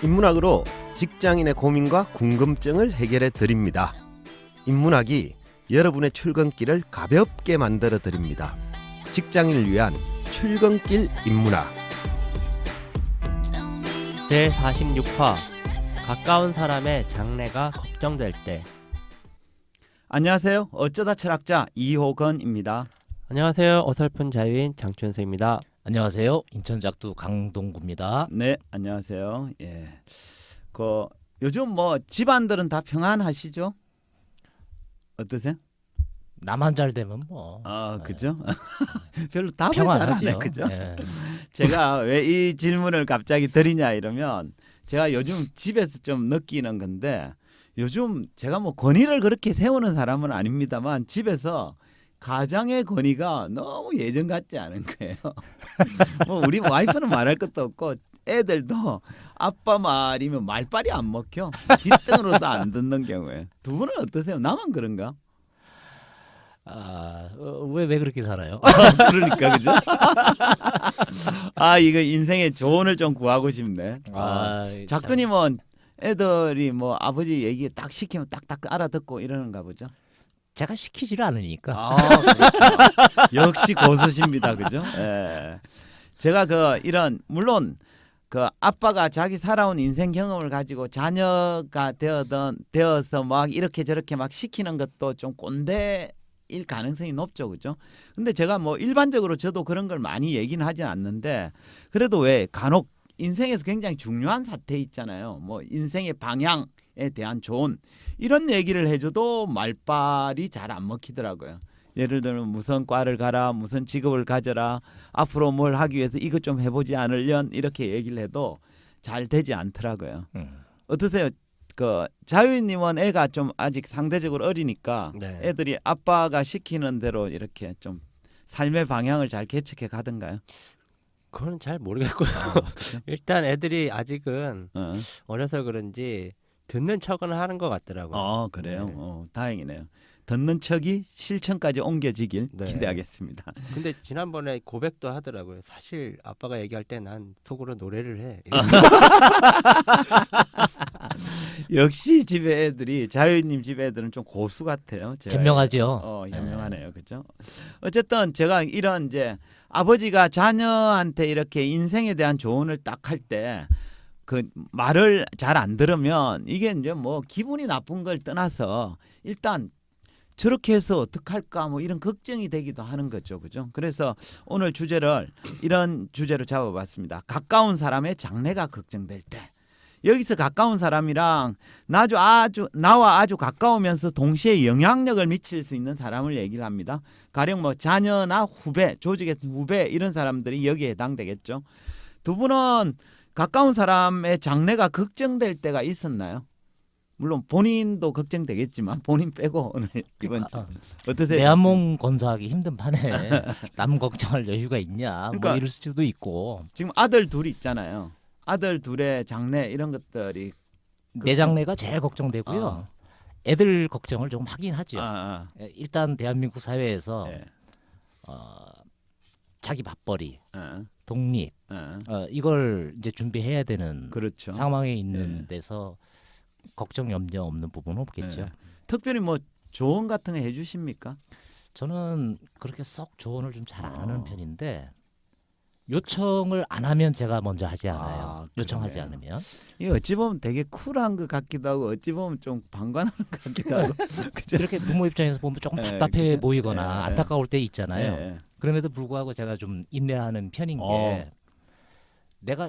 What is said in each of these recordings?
인문학으로 직장인의 고민과 궁금증을 해결해 드립니다. 인문학이 여러분의 출근길을 가볍게 만들어 드립니다. 직장인을 위한 출근길 인문학. 제46화 가까운 사람의 장래가 걱정될 때. 안녕하세요. 어쩌다 철학자 이호건입니다. 안녕하세요. 어설픈 자유인 장춘수입니다. 안녕하세요. 인천작두 강동구입니다. 네, 안녕하세요. 예, 요즘 뭐 집안들은 다 평안하시죠? 어떠세요? 나만 잘 되면 뭐. 그죠? 별로 답을 잘 안 평안하죠. 해, 그죠? 예. 제가 왜 이 질문을 갑자기 드리냐 이러면 제가 요즘 집에서 좀 느끼는 건데 요즘 제가 뭐 권위를 그렇게 세우는 사람은 아닙니다만 집에서 가장의 권위가 너무 예전 같지 않은 거예요. 뭐 우리 와이프는 말할 것도 없고 애들도 아빠 말이면 말빨이 안 먹혀. 귓등으로도 안 듣는 경우에. 두 분은 어떠세요? 나만 그런가? 왜 그렇게 살아요? 그러니까 그죠? 이거 인생의 조언을 좀 구하고 싶네. 작두님은 애들이 뭐 아버지 얘기 딱 시키면 딱딱 알아듣고 이러는가 보죠? 제가 시키지를 않으니까. 그렇구나. 역시 고수십니다, 그죠? 예. 제가 물론 아빠가 자기 살아온 인생 경험을 가지고 자녀가 되어서 막 이렇게 저렇게 막 시키는 것도 좀 꼰대일 가능성이 높죠, 그죠? 근데 제가 뭐 일반적으로 저도 그런 걸 많이 얘기는 하진 않는데 그래도 왜 간혹 인생에서 굉장히 중요한 사태 있잖아요. 뭐 인생의 방향에 대한 조언 이런 얘기를 해줘도 말빨이 잘 안 먹히더라고요. 예를 들면 무슨 과를 가라, 무슨 직업을 가져라, 앞으로 뭘 하기 위해서 이것 좀 해보지 않으련 이렇게 얘기를 해도 잘 되지 않더라고요. 어떠세요? 자유인님은 애가 좀 아직 상대적으로 어리니까 네. 애들이 아빠가 시키는 대로 이렇게 좀 삶의 방향을 잘 개척해 가던가요? 그건 잘 모르겠고요. 일단 애들이 아직은 어려서 그런지 듣는 척은 하는 것 같더라고요. 그래요. 네. 다행이네요. 듣는 척이 실천까지 옮겨지길 네. 기대하겠습니다. 근데 지난번에 고백도 하더라고요. 사실 아빠가 얘기할 때 난 속으로 노래를 해. 역시 집에 애들이 자유님 집 애들은 좀 고수 같아요. 현명하죠. 현명하네요, 그렇죠? 어쨌든 제가 이런 이제 아버지가 자녀한테 이렇게 인생에 대한 조언을 딱 할 때 그 말을 잘 안 들으면 이게 이제 뭐 기분이 나쁜 걸 떠나서 일단 저렇게 해서 어떡할까 뭐 이런 걱정이 되기도 하는 거죠, 그죠? 그래서 오늘 주제를 이런 주제로 잡아봤습니다. 가까운 사람의 장래가 걱정될 때. 여기서 가까운 사람이랑 나와 아주 가까우면서 동시에 영향력을 미칠 수 있는 사람을 얘기를 합니다. 가령 뭐 자녀나 후배, 조직의 후배 이런 사람들이 여기에 해당되겠죠. 두 분은 가까운 사람의 장래가 걱정될 때가 있었나요? 물론 본인도 걱정되겠지만 본인 빼고 오늘 이번 주 어떠세요? 내 한 몸 건사하기 힘든 판에 남 걱정할 여유가 있냐? 그러니까 뭐 이럴 수도 있고. 지금 아들 둘이 있잖아요. 아들 둘의 장래 이런 것들이 내 장래가 제일 걱정되고요. 애들 걱정을 좀 하긴 하죠. 일단 대한민국 사회에서 네. 자기 맞벌이, 어, 독립 이걸 이제 준비해야 되는 그렇죠. 상황에 있는 네. 데서 걱정 염려 없는 부분은 없겠죠. 네. 특별히 뭐 조언 같은 거 해주십니까? 저는 그렇게 썩 조언을 좀 잘 안 하는 편인데 요청을 안 하면 제가 먼저 하지 않아요. 요청하지 그러네요. 않으면. 이거 어찌 보면 되게 쿨한 것 같기도 하고 어찌 보면 좀 방관하는 것 같기도 하고 그죠? 이렇게 부모 입장에서 보면 조금 네, 답답해 그죠? 보이거나 네, 안타까울 때 있잖아요. 네. 그럼에도 불구하고 제가 좀 인내하는 편인 게 내가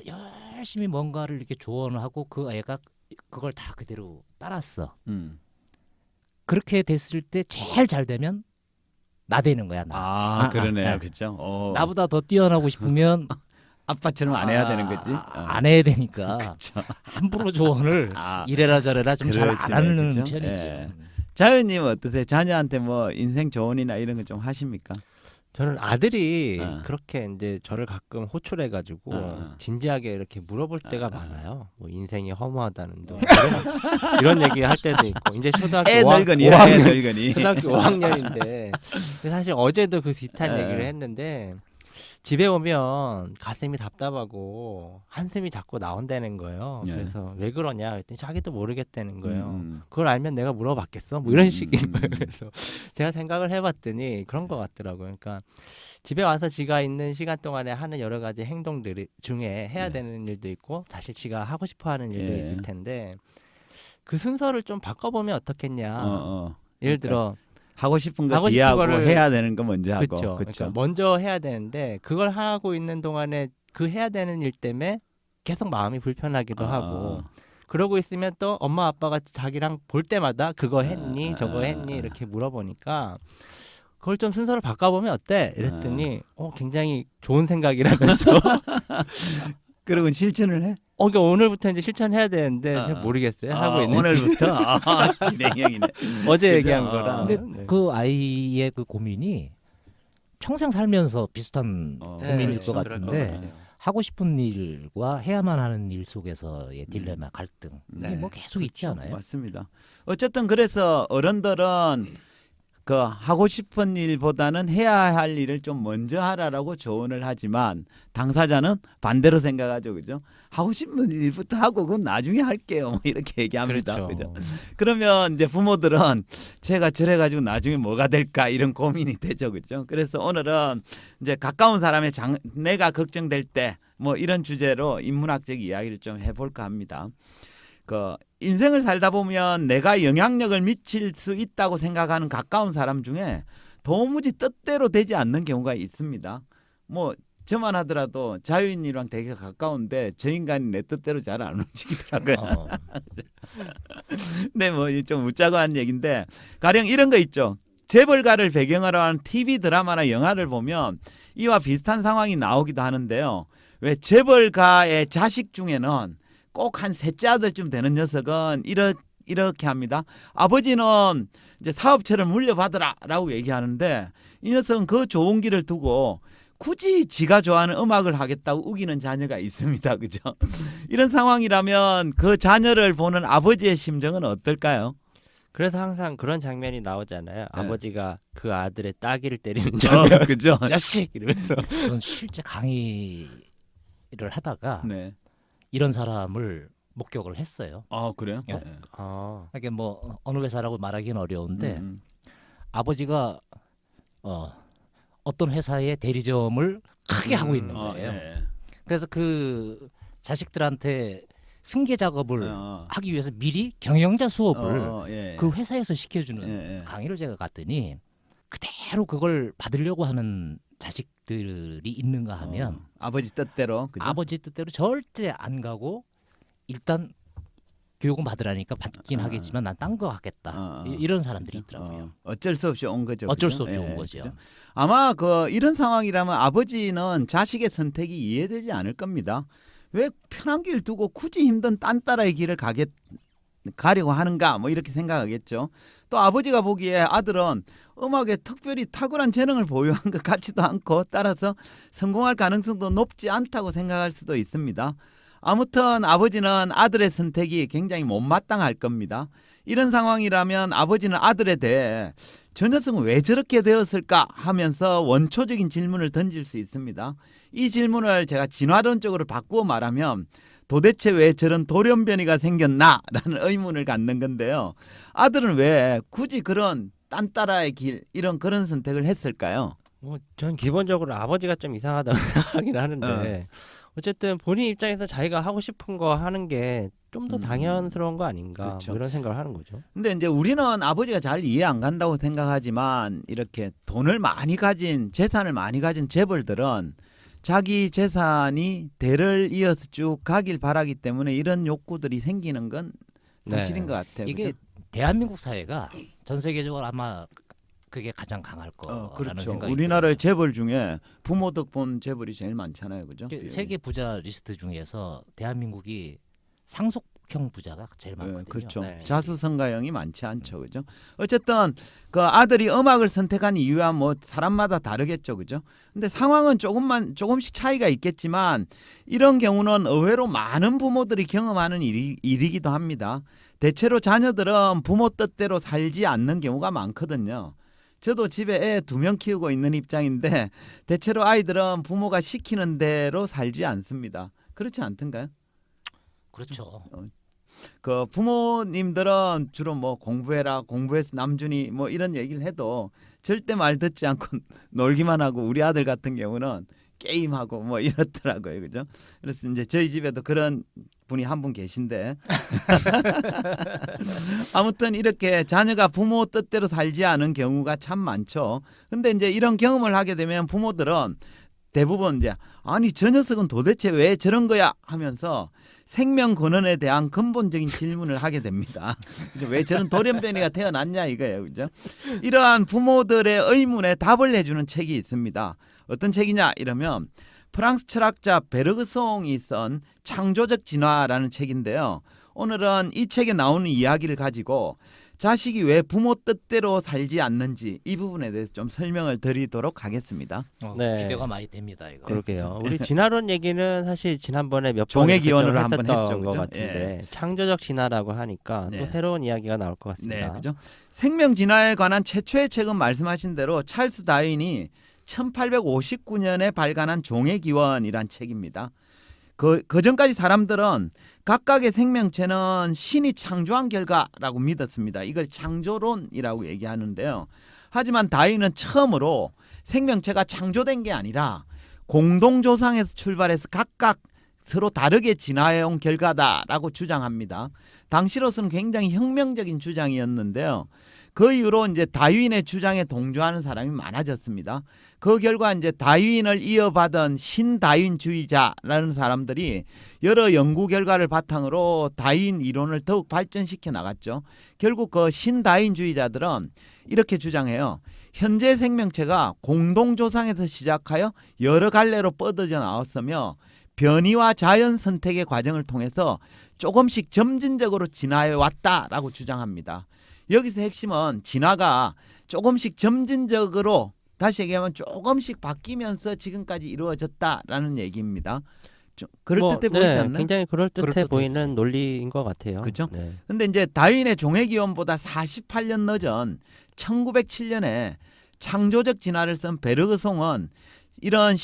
열심히 뭔가를 이렇게 조언을 하고 그 애가 그걸 다 그대로 따랐어. 그렇게 됐을 때 제일 잘 되면 나 되는 거야. 나. 그러네요, 그렇죠. 나보다 더 뛰어나고 싶으면 아빠처럼 안 해야 되는 거지. 안 해야 되니까 그렇죠. 함부로 조언을 이래라 저래라 좀 잘 안 그렇지, 하는 그죠? 편이죠. 예. 자유님 어떠세요? 자녀한테 뭐 인생 조언이나 이런 거 좀 하십니까? 저는 아들이 어. 그렇게 이제 저를 가끔 호출해가지고 진지하게 이렇게 물어볼 때가 많아요. 뭐 인생이 허무하다는 둥 이런 얘기 할 때도 있고 이제 초등학교 애 5학, 늙은이라 애 늙은이. 초등학교 5학년인데 사실 어제도 그 비슷한 예. 얘기를 했는데 집에 오면 가슴이 답답하고 한숨이 자꾸 나온다는 거예요. 예. 그래서 왜 그러냐 그랬더니 자기도 모르겠다는 거예요. 음. 그걸 알면 내가 물어봤겠어? 뭐 이런 식인 음. 거예요. 그래서 제가 생각을 해봤더니 그런 것 같더라고요. 그러니까 집에 와서 지가 있는 시간 동안에 하는 여러 가지 행동들 중에 해야 예. 되는 일도 있고 사실 지가 하고 싶어하는 일도 예. 있을 텐데 그 순서를 좀 바꿔보면 어떻겠냐. 예를 그러니까 들어 하고 싶은 거 하고 싶은 뒤하고 거를- 해야 되는 거 먼저 하고. 그렇죠. 그렇죠. 그러니까 먼저 해야 되는데 그걸 하고 있는 동안에 그 해야 되는 일 때문에 계속 마음이 불편하기도 하고 그러고 있으면 또 엄마 아빠가 자기랑 볼 때마다 그거 했니 저거 했니 이렇게 물어보니까 그걸 좀 순서를 바꿔보면 어때? 이랬더니 굉장히 좋은 생각이라면서 그리고 실천을 해? 그러니까 오늘부터 이제 실천해야 되는데 잘 모르겠어요. 하고 있는 오늘부터 진행형이네. 어제 그죠? 얘기한 거라. 근데 네. 그 아이의 그 고민이 평생 살면서 비슷한 고민일 그렇죠. 것 그럴 같은데 것 같아요. 하고 싶은 일과 해야만 하는 일 속에서의 딜레마, 갈등 이게 네. 뭐 계속 있지 않아요? 맞습니다. 어쨌든 그래서 어른들은 그 하고 싶은 일보다는 해야 할 일을 좀 먼저 하라라고 조언을 하지만 당사자는 반대로 생각하죠, 그죠? 하고 싶은 일부터 하고 그건 나중에 할게요, 뭐 이렇게 얘기합니다, 그렇죠. 그죠? 그러면 이제 부모들은 제가 저래가지고 나중에 뭐가 될까 이런 고민이 되죠, 그죠? 그래서 오늘은 이제 가까운 사람의 내가 걱정될 때 뭐 이런 주제로 인문학적 이야기를 좀 해볼까 합니다. 그 인생을 살다 보면 내가 영향력을 미칠 수 있다고 생각하는 가까운 사람 중에 도무지 뜻대로 되지 않는 경우가 있습니다. 뭐 저만 하더라도 자유인이랑 되게 가까운데 저 인간이 내 뜻대로 잘 안 움직이더라고요. 근데 뭐 좀 웃자고 한 얘기인데 가령 이런 거 있죠. 재벌가를 배경으로 한 TV 드라마나 영화를 보면 이와 비슷한 상황이 나오기도 하는데요. 왜 재벌가의 자식 중에는 꼭 한 셋째 아들쯤 되는 녀석은 이렇게 합니다. 아버지는 이제 사업체를 물려받으라라고 얘기하는데 이 녀석은 그 좋은 길을 두고 굳이 지가 좋아하는 음악을 하겠다고 우기는 자녀가 있습니다. 그죠? 이런 상황이라면 그 자녀를 보는 아버지의 심정은 어떨까요? 그래서 항상 그런 장면이 나오잖아요. 네. 아버지가 그 아들의 따귀를 때리는 장면. 그죠? 자식 이러면서. 저는 실제 강의를 하다가 네. 이런 사람을 목격을 했어요. 아 그래요? 예. 네. 이게 뭐 어느 회사라고 말하기는 어려운데 아버지가 어떤 회사의 대리점을 크게 하고 있는 거예요. 네. 그래서 그 자식들한테 승계 작업을 하기 위해서 미리 경영자 수업을 예. 그 회사에서 시켜주는 예. 강의를 제가 갔더니 그대로 그걸 받으려고 하는 자식들이 있는가 하면 아버지 뜻대로 그죠? 아버지 뜻대로 절대 안 가고 일단 교육은 받으라니까 받긴 하겠지만 난 딴 거 하겠다. 이런 사람들이 있더라고요. 어쩔 수 없이 온 거죠. 어쩔 그죠? 수 없이 예, 온 거죠. 그죠? 아마 그 이런 상황이라면 아버지는 자식의 선택이 이해되지 않을 겁니다. 왜 편한 길 두고 굳이 힘든 딴따라의 길을 가려고 하는가 뭐 이렇게 생각하겠죠. 또 아버지가 보기에 아들은 음악에 특별히 탁월한 재능을 보유한 것 같지도 않고 따라서 성공할 가능성도 높지 않다고 생각할 수도 있습니다. 아무튼 아버지는 아들의 선택이 굉장히 못마땅할 겁니다. 이런 상황이라면 아버지는 아들에 대해 저 녀석은 왜 저렇게 되었을까 하면서 원초적인 질문을 던질 수 있습니다. 이 질문을 제가 진화론적으로 바꾸어 말하면 도대체 왜 저런 돌연변이가 생겼나라는 의문을 갖는 건데요. 아들은 왜 굳이 그런 딴따라의 길 이런 그런 선택을 했을까요? 전 기본적으로 아버지가 좀 이상하다고 생각하긴 하는데 어쨌든 본인 입장에서 자기가 하고 싶은 거 하는 게 좀 더 당연스러운 거 아닌가 그렇죠. 뭐 이런 생각을 하는 거죠. 근데 이제 우리는 아버지가 잘 이해 안 간다고 생각하지만 이렇게 돈을 많이 가진 재산을 많이 가진 재벌들은 자기 재산이 대를 이어서 쭉 가길 바라기 때문에 이런 욕구들이 생기는 건 사실인 것 같아요. 이게 그죠? 대한민국 사회가 전 세계적으로 아마 그게 가장 강할 거라는 그렇죠. 생각이 우리나라의 재벌 중에 부모 덕 본 재벌이 제일 많잖아요, 그죠? 들어요. 세계 부자 리스트 중에서 대한민국이 상속형 부자가 제일 많거든요. 그렇죠. 네. 자수성가형이 많지 않죠, 그죠? 어쨌든 그 아들이 음악을 선택한 이유야 뭐 사람마다 다르겠죠, 그죠? 근데 상황은 조금씩 차이가 있겠지만 이런 경우는 의외로 많은 부모들이 경험하는 일이기도 합니다. 대체로 자녀들은 부모 뜻대로 살지 않는 경우가 많거든요. 저도 집에 애 2명 키우고 있는 입장인데 대체로 아이들은 부모가 시키는 대로 살지 않습니다. 그렇지 않던가요? 그렇죠. 그 부모님들은 주로 뭐 공부해서 남준이 뭐 이런 얘기를 해도 절대 말 듣지 않고 놀기만 하고 우리 아들 같은 경우는 게임하고 뭐 이렇더라고요. 그죠? 그래서 이제 저희 집에도 그런 분이 한 분 계신데 아무튼 이렇게 자녀가 부모 뜻대로 살지 않은 경우가 참 많죠. 근데 이제 이런 경험을 하게 되면 부모들은 대부분 이제 아니 저 녀석은 도대체 왜 저런 거야 하면서 생명 근원에 대한 근본적인 질문을 하게 됩니다. 그죠? 왜 저런 돌연변이가 태어났냐 이거예요. 그죠? 이러한 부모들의 의문에 답을 해주는 책이 있습니다. 어떤 책이냐 이러면 프랑스 철학자 베르그송이 쓴 창조적 진화라는 책인데요. 오늘은 이 책에 나오는 이야기를 가지고 자식이 왜 부모 뜻대로 살지 않는지 이 부분에 대해서 좀 설명을 드리도록 하겠습니다. 네. 기대가 많이 됩니다. 이거. 그러게요. 우리 진화론 얘기는 사실 지난번에 몇 번 종의 기원으로 한번 했죠, 것 그죠? 같은데 창조적 진화라고 하니까 네. 또 새로운 이야기가 나올 것 같습니다. 네, 그죠? 생명 진화에 관한 최초의 책은 말씀하신 대로 찰스 다윈이 1859년에 발간한 종의 기원이란 책입니다. 그 전까지 사람들은 각각의 생명체는 신이 창조한 결과라고 믿었습니다. 이걸 창조론이라고 얘기하는데요. 하지만 다윈은 처음으로 생명체가 창조된 게 아니라 공동조상에서 출발해서 각각 서로 다르게 진화해온 결과다라고 주장합니다. 당시로서는 굉장히 혁명적인 주장이었는데요. 그 이후로 이제 다윈의 주장에 동조하는 사람이 많아졌습니다. 그 결과 이제 다윈을 이어받은 신다윈주의자라는 사람들이 여러 연구 결과를 바탕으로 다윈 이론을 더욱 발전시켜 나갔죠. 결국 그 신다윈주의자들은 이렇게 주장해요. 현재 생명체가 공동조상에서 시작하여 여러 갈래로 뻗어져 나왔으며 변이와 자연 선택의 과정을 통해서 조금씩 점진적으로 진화해 왔다라고 주장합니다. 여기서 핵심은 진화가 조금씩 점진적으로 다시 얘기하면 조금씩 바뀌면서 지금까지 이루어졌다라는 얘기입니다. 좀 그럴듯해 보이지 않나요? 굉장히 그럴듯해 그럴듯해. 보이는 논리인 것 같아요. 그죠? 네. 근데 이제 다윈의 종의 기원보다 48년 늦은 1907년에 창조적 진화를 쓴 베르그송은 이런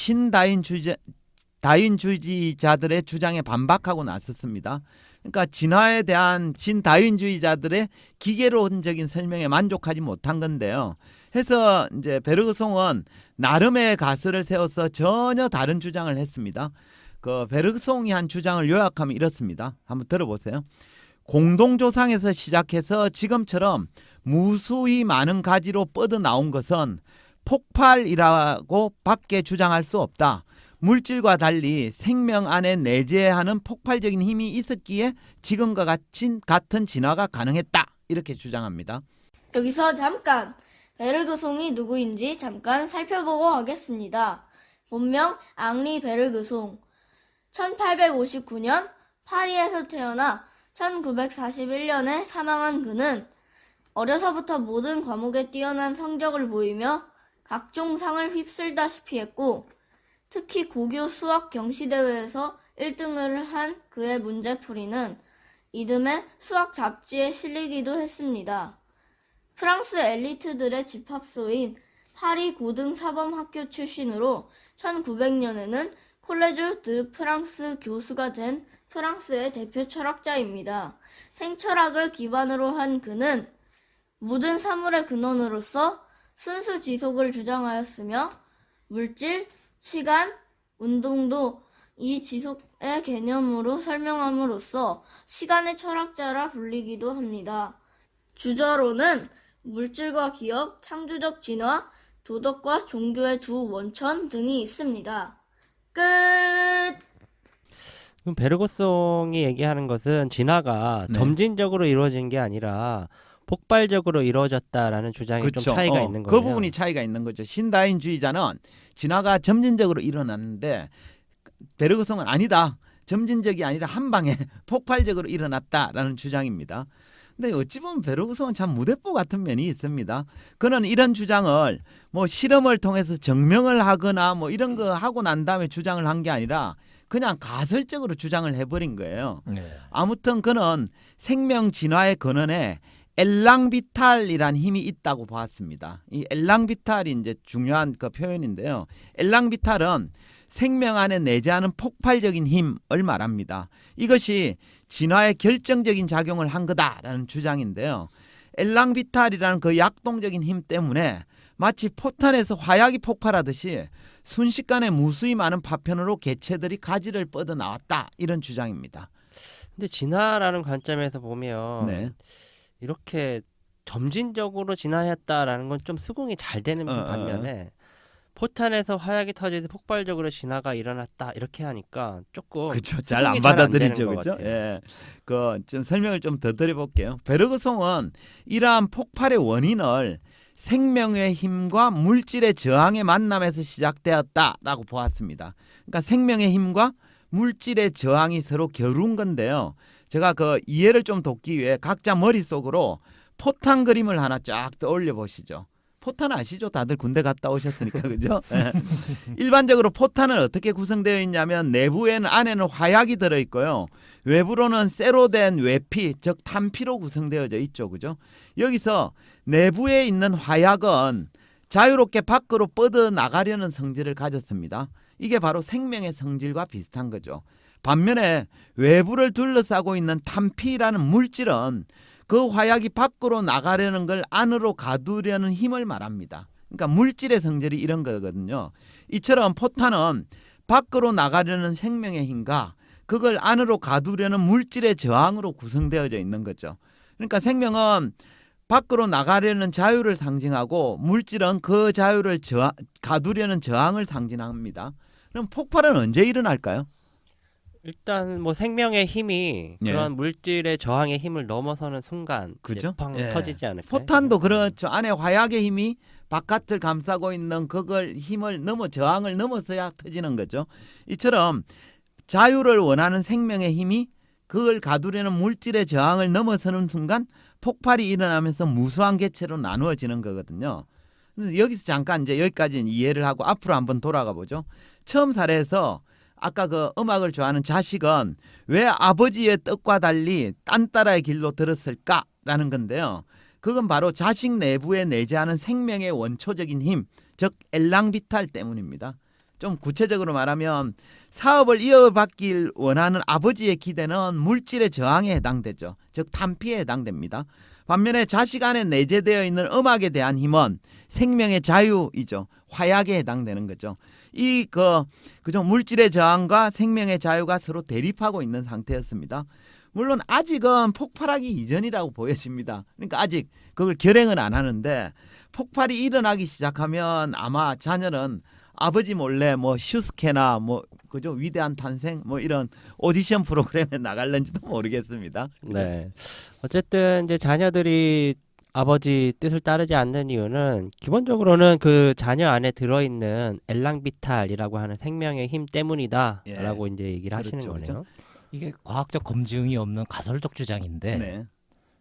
다윈주의자들의 주장에 반박하고 나섰습니다. 그러니까 진화에 대한 신다윈주의자들의 기계론적인 설명에 만족하지 못한 건데요. 해서 이제 베르그송은 나름의 가설을 세워서 전혀 다른 주장을 했습니다. 그 베르그송이 한 주장을 요약하면 이렇습니다. 한번 들어보세요. 공동조상에서 시작해서 지금처럼 무수히 많은 가지로 뻗어 나온 것은 폭발이라고 밖에 주장할 수 없다. 물질과 달리 생명 안에 내재하는 폭발적인 힘이 있었기에 지금과 같은 진화가 가능했다. 이렇게 주장합니다. 여기서 잠깐 베르그송이 누구인지 잠깐 살펴보고 가겠습니다. 본명 앙리 베르그송. 1859년 파리에서 태어나 1941년에 사망한 그는 어려서부터 모든 과목에 뛰어난 성적을 보이며 각종 상을 휩쓸다시피 했고 특히 고교 수학 경시대회에서 1등을 한 그의 문제풀이는 이듬해 수학 잡지에 실리기도 했습니다. 프랑스 엘리트들의 집합소인 파리 고등 사범학교 출신으로 1900년에는 콜레주 드 프랑스 교수가 된 프랑스의 대표 철학자입니다. 생철학을 기반으로 한 그는 모든 사물의 근원으로서 순수 지속을 주장하였으며 물질, 시간, 운동도 이 지속의 개념으로 설명함으로써 시간의 철학자라 불리기도 합니다. 주저로는 물질과 기억, 창조적 진화, 도덕과 종교의 두 원천 등이 있습니다. 끝! 그럼 베르그송이 얘기하는 것은 진화가 네. 점진적으로 이루어진 게 아니라 폭발적으로 이루어졌다라는 주장이 좀 그렇죠. 차이가 있는 그 거예요. 부분이 차이가 있는 거죠. 신다윈주의자는 진화가 점진적으로 일어났는데 베르그송은 아니다. 점진적이 아니라 한 방에 폭발적으로 일어났다라는 주장입니다. 근데 어찌 보면 베르그송은 참 무대뽀 같은 면이 있습니다. 그는 이런 주장을 뭐 실험을 통해서 증명을 하거나 뭐 이런 거 하고 난 다음에 주장을 한 게 아니라 그냥 가설적으로 주장을 해버린 거예요. 네. 아무튼 그는 생명 진화의 근원에 엘랑비탈이란 힘이 있다고 보았습니다. 이 엘랑비탈이 이제 중요한 그 표현인데요. 엘랑비탈은 생명 안에 내재하는 폭발적인 힘을 말합니다. 이것이 진화에 결정적인 작용을 한 거다라는 주장인데요. 엘랑비탈이라는 그 약동적인 힘 때문에 마치 포탄에서 화약이 폭발하듯이 순식간에 무수히 많은 파편으로 개체들이 가지를 뻗어 나왔다, 이런 주장입니다. 근데 진화라는 관점에서 보면 네. 이렇게 점진적으로 진화했다라는 건 좀 수긍이 잘 되는 반면에 포탄에서 화약이 터지듯 폭발적으로 진화가 일어났다 이렇게 하니까 조금 그렇죠. 잘 안 수긍이 잘안 받아들이죠, 되는 것 그렇죠? 같아요. 예, 그 좀 설명을 좀 더 드려볼게요. 베르그송은 이러한 폭발의 원인을 생명의 힘과 물질의 저항의 만남에서 시작되었다라고 보았습니다. 그러니까 생명의 힘과 물질의 저항이 서로 겨룬 건데요. 제가 그 이해를 좀 돕기 위해 각자 머릿속으로 포탄 그림을 하나 쫙 떠올려 보시죠. 포탄 아시죠? 다들 군대 갔다 오셨으니까, 그죠? 예. 일반적으로 포탄은 어떻게 구성되어 있냐면 내부에는 안에는 화약이 들어 있고요. 외부로는 쇠로 된 외피, 즉 탄피로 구성되어져 있죠, 그죠? 여기서 내부에 있는 화약은 자유롭게 밖으로 뻗어 나가려는 성질을 가졌습니다. 이게 바로 생명의 성질과 비슷한 거죠. 반면에 외부를 둘러싸고 있는 탄피라는 물질은 그 화약이 밖으로 나가려는 걸 안으로 가두려는 힘을 말합니다. 그러니까 물질의 성질이 이런 거거든요. 이처럼 포탄은 밖으로 나가려는 생명의 힘과 그걸 안으로 가두려는 물질의 저항으로 구성되어져 있는 거죠. 그러니까 생명은 밖으로 나가려는 자유를 상징하고 물질은 그 자유를 가두려는 저항을 상징합니다. 그럼 폭발은 언제 일어날까요? 일단 뭐 생명의 힘이 예. 그런 물질의 저항의 힘을 넘어서는 순간 그죠? 이제 팡 예. 터지지 않을까요? 포탄도 그렇죠. 안에 화약의 힘이 바깥을 감싸고 있는 그걸 힘을 저항을 넘어서야 터지는 거죠. 이처럼 자유를 원하는 생명의 힘이 그걸 가두려는 물질의 저항을 넘어서는 순간 폭발이 일어나면서 무수한 개체로 나누어지는 거거든요. 그래서 여기서 잠깐 이제 여기까지 이해를 하고 앞으로 한번 돌아가 보죠. 처음 사례에서 아까 그 음악을 좋아하는 자식은 왜 아버지의 뜻과 달리 딴따라의 길로 들었을까라는 건데요. 그건 바로 자식 내부에 내재하는 생명의 원초적인 힘, 즉 엘랑비탈 때문입니다. 좀 구체적으로 말하면 사업을 이어받길 원하는 아버지의 기대는 물질의 저항에 해당되죠. 즉 탄피에 해당됩니다. 반면에 자식 안에 내재되어 있는 음악에 대한 힘은 생명의 자유이죠. 화약에 해당되는 거죠. 그죠? 물질의 저항과 생명의 자유가 서로 대립하고 있는 상태였습니다. 물론 아직은 폭발하기 이전이라고 보여집니다. 그러니까 아직 그걸 결행은 안 하는데 폭발이 일어나기 시작하면 아마 자녀는 아버지 몰래 뭐 슈스케나 뭐 그죠? 위대한 탄생 뭐 이런 오디션 프로그램에 나갈는지도 모르겠습니다. 네. 어쨌든 이제 자녀들이 아버지 뜻을 따르지 않는 이유는 기본적으로는 그 자녀 안에 들어있는 엘랑비탈이라고 하는 생명의 힘 때문이다라고 이제 얘기를 하시는 그렇죠, 거네요. 그렇죠. 이게 과학적 검증이 없는 가설적 주장인데 네.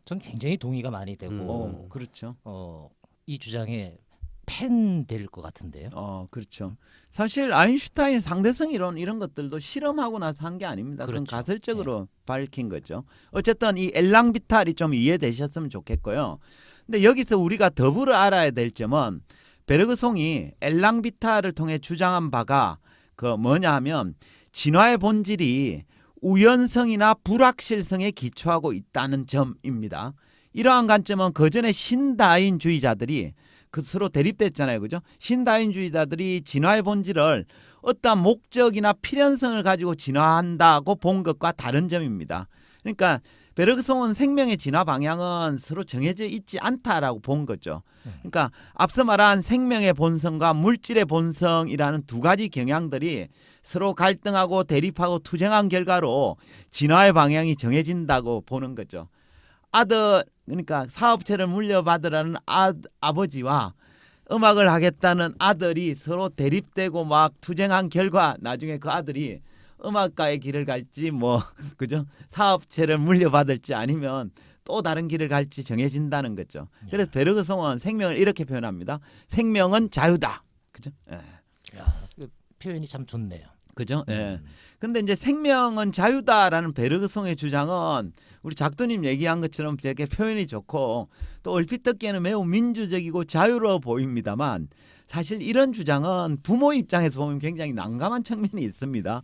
전 굉장히 동의가 많이 되고 그렇죠. 이 주장에 팬 될 것 같은데요. 그렇죠. 사실 아인슈타인 상대성 이론 이런 것들도 실험하고 나서 한 게 아닙니다. 그건 그렇죠. 가설적으로 밝힌 거죠. 어쨌든 이 엘랑비탈이 좀 이해되셨으면 좋겠고요. 근데 여기서 우리가 더불어 알아야 될 점은 베르그송이 엘랑비탈을 통해 주장한 바가 그 뭐냐 하면 진화의 본질이 우연성이나 불확실성에 기초하고 있다는 점입니다. 이러한 관점은 그전에 신다윈주의자들이 서로 대립됐잖아요. 그죠? 신다윈주의자들이 진화의 본질을 어떠한 목적이나 필연성을 가지고 진화한다고 본 것과 다른 점입니다. 그러니까 베르그송은 생명의 진화 방향은 서로 정해져 있지 않다라고 본 거죠. 그러니까 앞서 말한 생명의 본성과 물질의 본성이라는 두 가지 경향들이 서로 갈등하고 대립하고 투쟁한 결과로 진화의 방향이 정해진다고 보는 거죠. 그러니까 사업체를 물려받으라는 아버지와 음악을 하겠다는 아들이 서로 대립되고 막 투쟁한 결과 나중에 그 아들이 음악가의 길을 갈지 그죠? 사업체를 물려받을지 아니면 또 다른 길을 갈지 정해진다는 거죠. 그래서 베르그송은 생명을 이렇게 표현합니다. 생명은 자유다. 그죠? 야, 그 표현이 참 좋네요. 그죠? 예. 근데 이제 생명은 자유다라는 베르그송의 주장은 우리 작두님 얘기한 것처럼 되게 표현이 좋고 또 얼핏 듣기에는 매우 민주적이고 자유로워 보입니다만 사실 이런 주장은 부모 입장에서 보면 굉장히 난감한 측면이 있습니다.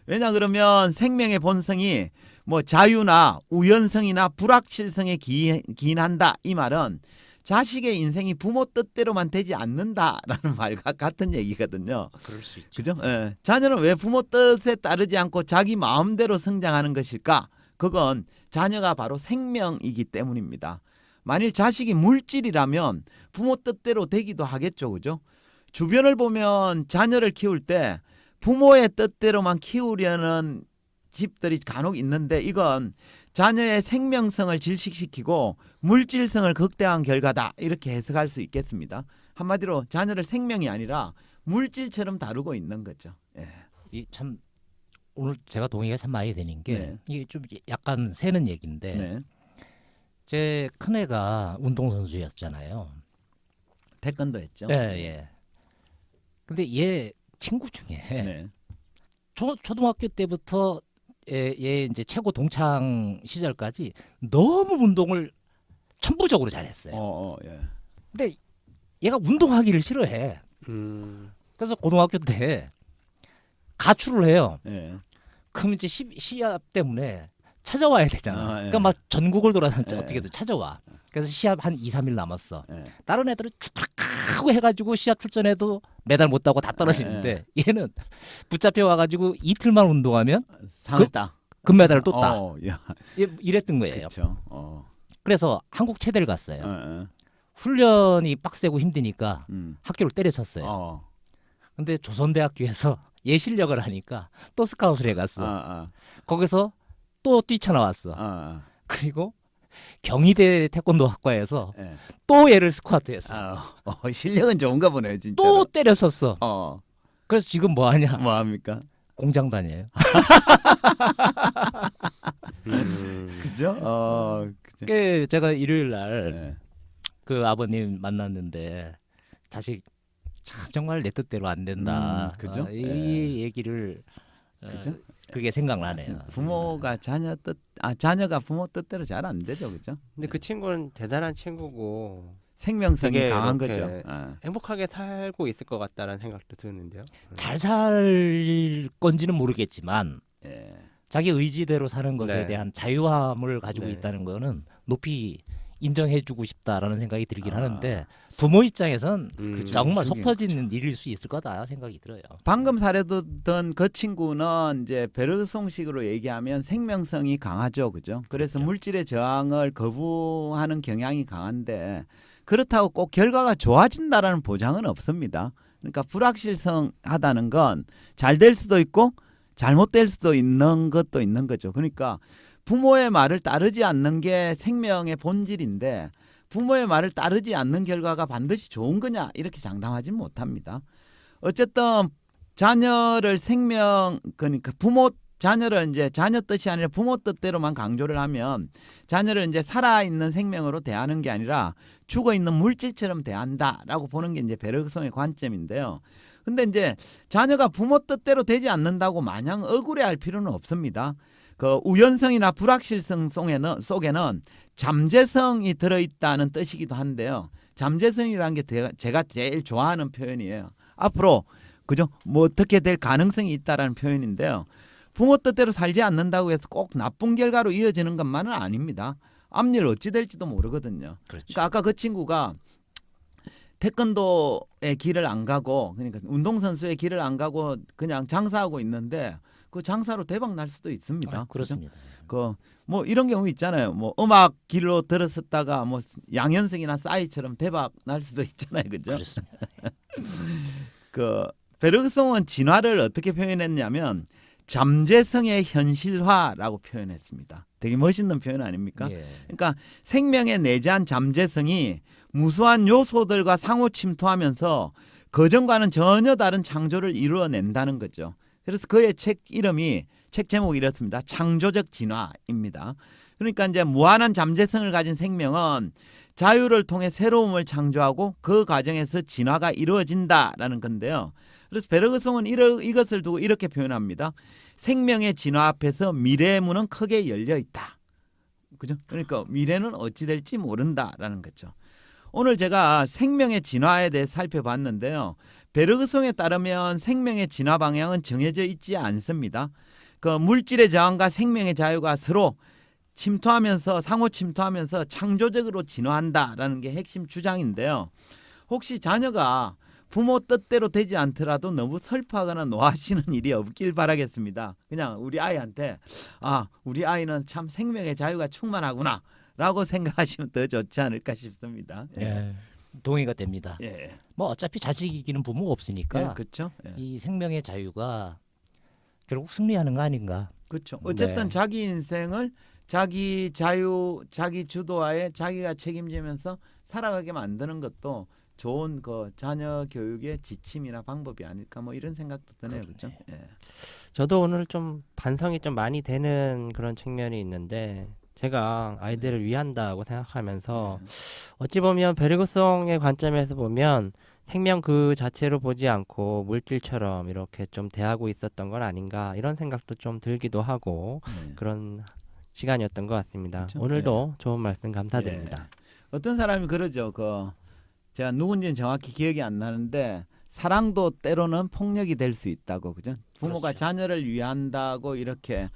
왜냐 그러면 생명의 본성이 뭐 자유나 우연성이나 불확실성에 기인한다 이 말은 자식의 인생이 부모 뜻대로만 되지 않는다라는 말과 같은 얘기거든요. 그럴 수 있죠. 그죠? 예. 자녀는 왜 부모 뜻에 따르지 않고 자기 마음대로 성장하는 것일까? 그건 자녀가 바로 생명이기 때문입니다. 만일 자식이 물질이라면 부모 뜻대로 되기도 하겠죠. 그죠? 주변을 보면 자녀를 키울 때 부모의 뜻대로만 키우려는 집들이 간혹 있는데 이건 자녀의 생명성을 질식시키고 물질성을 극대화한 결과다 이렇게 해석할 수 있겠습니다. 한마디로 자녀를 생명이 아니라 물질처럼 다루고 있는 거죠. 예. 이 참 오늘 제가 동의가 참 많이 되는 게 네. 이게 좀 약간 새는 얘기인데 네. 제 큰애가 운동선수였잖아요. 태권도 했죠. 예, 예. 근데 얘 친구 중에 네. 초등학교 때부터 얘 이제 최고 동창 시절까지 너무 운동을 천부적으로 잘했어요. 예. 근데 얘가 운동하기를 싫어해. 음. 그래서 고등학교 때 가출을 해요. 예. 그럼 이제 시합 때문에 찾아와야 되잖아. 아, 예. 그러니까 막 전국을 돌아다니면서 예. 어떻게든 찾아와. 그래서 시합 한 2, 3일 남았어. 예. 다른 애들은 툭하고 해가지고 시합 출전해도 메달 못 따고 다 떨어지는데 얘는 붙잡혀 와가지고 이틀만 운동하면 상을 따. 금메달을 또 따. 야. 이랬던 거예요. 그렇죠. 그래서 한국 체대를 갔어요. 예. 훈련이 빡세고 힘드니까 음. 학교를 때려쳤어요. 어. 근데 조선대학교에서 얘 실력을 하니까 또 스카웃을 해갔어. 거기서 또 뛰쳐나왔어. 그리고 경희대 태권도 학과에서 예. 또 얘를 스쿼트했어. 실력은 좋은가 보네요, 진짜. 또 때려쳤어. 어. 그래서 지금 뭐 하냐? 뭐 합니까? 공장 다녀요. 그죠? 그죠. 그 제가 일요일 날 예. 그 아버님 만났는데 자식 참 정말 내 뜻대로 안 된다. 그죠? 이 예. 얘기를 그죠? 그게 생각나네요. 맞습니다. 부모가 자녀가 부모 뜻대로 잘 안 되죠, 그죠? 근데 그 친구는 대단한 친구고 생명성이 되게 강한 이렇게 거죠. 행복하게 살고 있을 것 같다라는 생각도 드는데요. 잘 살 건지는 모르겠지만 예. 자기 의지대로 사는 것에 네. 대한 자유함을 가지고 네. 있다는 거는 높이 인정해주고 싶다라는 생각이 들긴 아. 하는데 부모 입장에선 그쵸. 정말 속 신기한 터지는 일일 수 있을 거다 생각이 들어요. 방금 사례던 그 친구는 이제 베르송식으로 얘기하면 생명성이 강하죠, 그죠? 그래서 그렇죠. 물질의 저항을 거부하는 경향이 강한데 그렇다고 꼭 결과가 좋아진다라는 보장은 없습니다. 그러니까 불확실성하다는 건 잘 될 수도 있고 잘못될 수도 있는 것도 있는 거죠. 그러니까 부모의 말을 따르지 않는 게 생명의 본질인데 부모의 말을 따르지 않는 결과가 반드시 좋은 거냐 이렇게 장담하지는 못합니다. 어쨌든 자녀를 그러니까 자녀를 이제 자녀 뜻이 아니라 부모 뜻대로만 강조를 하면 자녀를 이제 살아있는 생명으로 대하는 게 아니라 죽어있는 물질처럼 대한다라고 보는 게 이제 베르그송의 관점인데요. 근데 이제 자녀가 부모 뜻대로 되지 않는다고 마냥 억울해할 필요는 없습니다. 그 우연성이나 불확실성 속에는 잠재성이 들어있다는 뜻이기도 한데요. 잠재성이라는 게 제가 제일 좋아하는 표현이에요. 앞으로 그죠? 뭐 어떻게 될 가능성이 있다라는 표현인데요. 부모 뜻대로 살지 않는다고 해서 꼭 나쁜 결과로 이어지는 것만은 아닙니다. 앞일 어찌 될지도 모르거든요. 그렇죠. 그러니까 아까 그 친구가 태권도의 길을 안 가고 그러니까 운동선수의 길을 안 가고 그냥 장사하고 있는데 그 장사로 대박 날 수도 있습니다. 아, 그렇습니다. 그 뭐 이런 경우 있잖아요. 뭐 음악 길로 들었었다가 뭐 양현석이나 싸이처럼 대박 날 수도 있잖아요. 그죠? 그렇습니다. 그 베르그송은 진화를 어떻게 표현했냐면 잠재성의 현실화라고 표현했습니다. 되게 멋있는 표현 아닙니까? 예. 그러니까 생명의 내재한 잠재성이 무수한 요소들과 상호 침투하면서 그전과는 전혀 다른 창조를 이루어낸다는 거죠. 그래서 그의 책 이름이 책 제목이 이렇습니다. 창조적 진화입니다. 그러니까 이제 무한한 잠재성을 가진 생명은 자유를 통해 새로움을 창조하고 그 과정에서 진화가 이루어진다라는 건데요. 그래서 베르그송은 이것을 두고 이렇게 표현합니다. 생명의 진화 앞에서 미래의 문은 크게 열려 있다. 그죠? 그러니까 미래는 어찌 될지 모른다라는 거죠. 오늘 제가 생명의 진화에 대해 살펴봤는데요. 베르그송에 따르면 생명의 진화 방향은 정해져 있지 않습니다. 그 물질의 저항과 생명의 자유가 서로 침투하면서 상호 침투하면서 창조적으로 진화한다라는 게 핵심 주장인데요. 혹시 자녀가 부모 뜻대로 되지 않더라도 너무 슬퍼하거나 노하시는 일이 없길 바라겠습니다. 그냥 우리 아이한테 우리 아이는 참 생명의 자유가 충만하구나 라고 생각하시면 더 좋지 않을까 싶습니다. 예. 동의가 됩니다. 예. 뭐 어차피 자식 이기는 부모가 없으니까 그렇죠. 예. 이 생명의 자유가 결국 승리하는 거 아닌가. 그렇죠. 어쨌든 네. 자기 인생을 자기 자유, 자기 주도하에 자기가 책임지면서 살아가게 만드는 것도 좋은 그 자녀 교육의 지침이나 방법이 아닐까 뭐 이런 생각도 드네요. 그렇죠? 예. 저도 오늘 좀 반성이 좀 많이 되는 그런 측면이 있는데 제가 아이들을 위한다고 생각하면서 어찌 보면 베르그송의 관점에서 보면 생명 그 자체로 보지 않고 물질처럼 이렇게 좀 대하고 있었던 건 아닌가 이런 생각도 좀 들기도 하고 네. 그런 시간이었던 것 같습니다. 그렇죠? 오늘도 좋은 말씀 감사드립니다. 어떤 사람이 그러죠. 제가 누군지는 정확히 기억이 안 나는데 사랑도 때로는 폭력이 될 수 있다고, 그죠? 부모가 그렇죠. 자녀를 위한다고 이렇게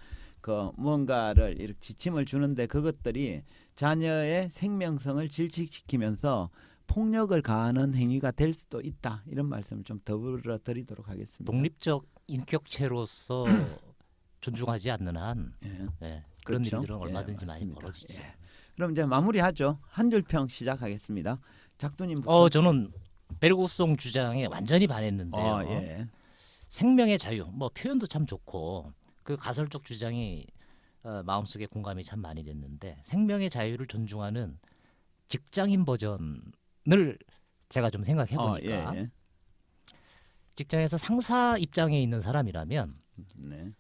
뭔가를 이렇게 지침을 주는데 그것들이 자녀의 생명성을 질식시키면서 폭력을 가하는 행위가 될 수도 있다. 이런 말씀을 좀 더불어 드리도록 하겠습니다. 독립적 인격체로서 존중하지 않는 한 예. 예, 그런 그렇죠? 일들은 얼마든지 예, 많이 맞습니다. 벌어지죠. 예. 그럼 이제 마무리하죠. 한 줄 평 시작하겠습니다. 작두님부터. 저는 베르그송 주장에 완전히 반했는데요. 예. 생명의 자유, 뭐 표현도 참 좋고 그 가설적 주장이 마음속에 공감이 참 많이 됐는데 생명의 자유를 존중하는 직장인 버전을 제가 좀 생각해 보니까 예. 직장에서 상사 입장에 있는 사람이라면 네.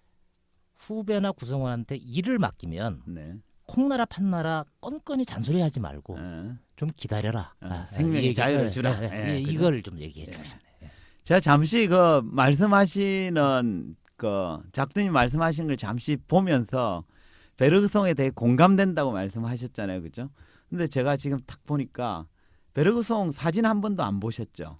후배나 구성원한테 일을 맡기면 네. 콩나라 판나라 건건히 잔소리하지 말고 예. 좀 기다려라. 생명의 자유를 주라. 예, 그죠? 이걸 좀 얘기해 예. 주시네. 제가 잠시 말씀하시는 작두님 말씀하신 걸 잠시 보면서 베르그송에 대해 공감된다고 말씀하셨잖아요, 그죠? 근데 제가 지금 딱 보니까 베르그송 사진 한 번도 안 보셨죠?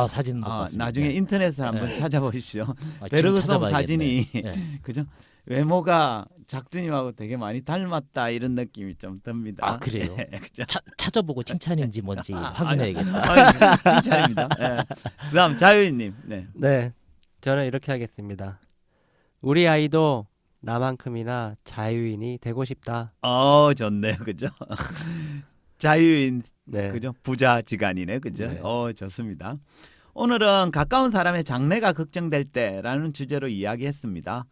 사진 못 봤습니다. 나중에 네. 인터넷에 한번 찾아보십시오. 지금 베르그송 찾아봐야겠네. 사진이 네. 그죠? 외모가 작두님하고 되게 많이 닮았다 이런 느낌이 좀 듭니다. 그래요? 예, 그죠? 찾아보고 칭찬인지 뭔지 확인해야겠다. 아니, 칭찬입니다. 예. 그다음 자유인님. 네. 네, 저는 이렇게 하겠습니다. 우리 아이도 나만큼이나 자유인이 되고 싶다. 좋네요, 그죠? 자유인, 네, 그죠? 부자지간이네, 그죠? 네. 좋습니다. 오늘은 가까운 사람의 장래가 걱정될 때라는 주제로 이야기했습니다.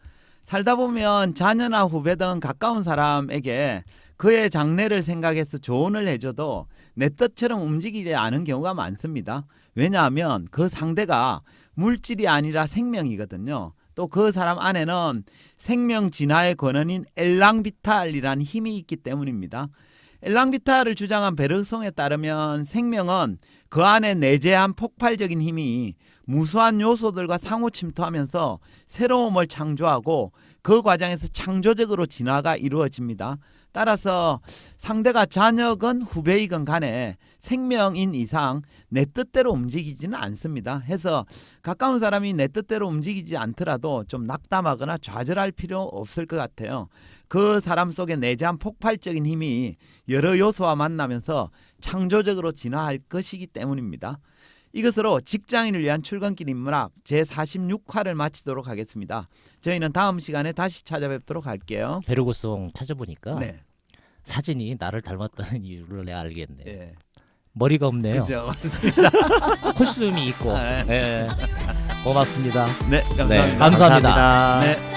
살다 보면 자녀나 후배 등 가까운 사람에게 그의 장래를 생각해서 조언을 해줘도 내 뜻처럼 움직이지 않은 경우가 많습니다. 왜냐하면 그 상대가 물질이 아니라 생명이거든요. 또 그 사람 안에는 생명 진화의 권원인 엘랑비탈이라는 힘이 있기 때문입니다. 엘랑비탈을 주장한 베르그송에 따르면 생명은 그 안에 내재한 폭발적인 힘이 무수한 요소들과 상호 침투하면서 새로움을 창조하고 그 과정에서 창조적으로 진화가 이루어집니다. 따라서 상대가 자녀건 후배이건 간에 생명인 이상 내 뜻대로 움직이지는 않습니다. 해서 가까운 사람이 내 뜻대로 움직이지 않더라도 좀 낙담하거나 좌절할 필요 없을 것 같아요. 그 사람 속에 내재한 폭발적인 힘이 여러 요소와 만나면서 창조적으로 진화할 것이기 때문입니다. 이것으로 직장인을 위한 출근길 인문학 제46화를 마치도록 하겠습니다. 저희는 다음 시간에 다시 찾아뵙도록 할게요. 베르그송 찾아보니까 네. 사진이 나를 닮았다는 이유를 내가 알겠네. 예. 머리가 없네요. 그죠. 맞습니다. 코스튬이 있고. 네. 예. 고맙습니다. 네, 감사합니다. 감사합니다. 네.